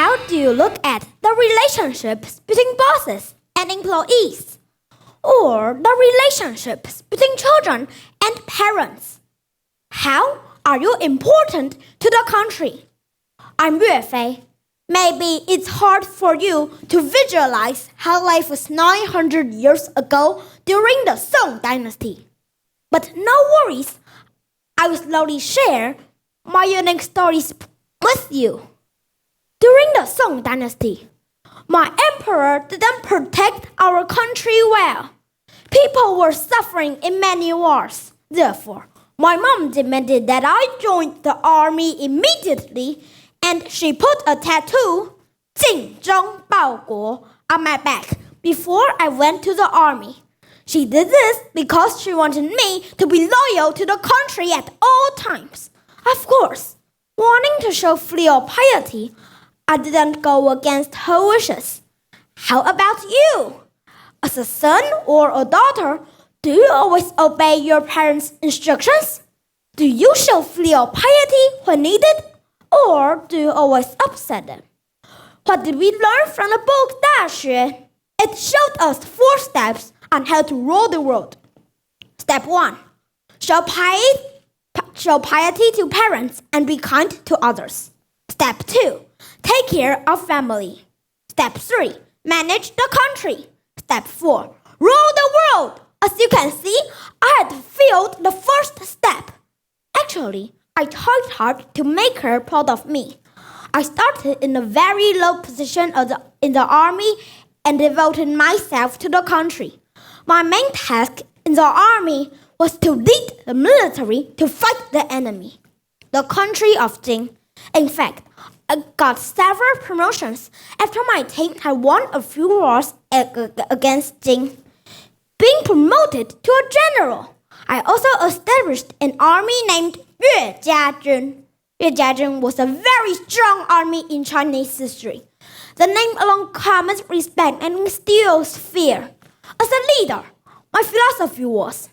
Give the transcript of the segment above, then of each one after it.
How do you look at the relationships between bosses and employees, or the relationships between children and parents? How are you important to the country? I'm Yue Fei. Maybe it's hard for you to visualize how life was 900 years ago during the Song Dynasty. But no worries, I will slowly share my unique stories with you. During the Song Dynasty, my emperor didn't protect our country well. People were suffering in many wars. Therefore, my mom demanded that I join the army immediately, and she put a tattoo, 尽忠报国, on my back before I went to the army. She did this because she wanted me to be loyal to the country at all times. Of course, wanting to show filial piety, I didn't go against her wishes. How about you? As a son or a daughter, do you always obey your parents' instructions? Do you show filial piety when needed? Or do you always upset them? What did we learn from the book 大学? It showed us 4 steps on how to rule the world. Step 1. Show piety to parents and be kind to others. Step 2. Take care of family. Step 3. Manage the country. Step 4. Rule the world. As you can see, I had failed the first step. Actually, I tried hard to make her proud of me. I started in a very low position in the army and devoted myself to the country. My main task in the army was to lead the military to fight the enemy, the country of Jing. In fact, I got several promotions after my team had won a few wars against Jing. Being promoted to a general, I also established an army named Yue Jiazhen. Yue Jiazhen was a very strong army in Chinese history. The name alone commands respect and instills fear. As a leader, my philosophy was,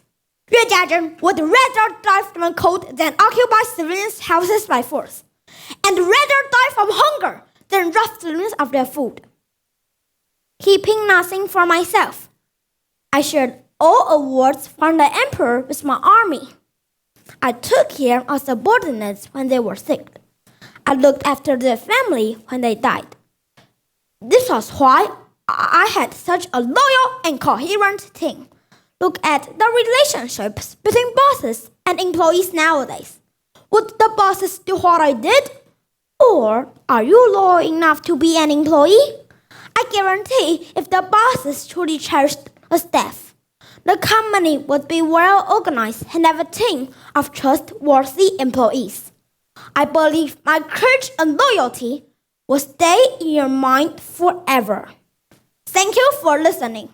Yue Jiazhen would rather die from a cold than occupy civilians' houses by force, and rather die from hunger than rob civilians of their food. Keeping nothing for myself, I shared all awards from the emperor with my army. I took care of subordinates when they were sick. I looked after their family when they died. This was why I had such a loyal and coherent team. Look at the relationships between bosses and employees nowadays. Would the bosses do what I did? Or are you loyal enough to be an employee? I guarantee if the bosses truly cherished a staff, the company would be well organized and have a team of trustworthy employees. I believe my courage and loyalty will stay in your mind forever. Thank you for listening.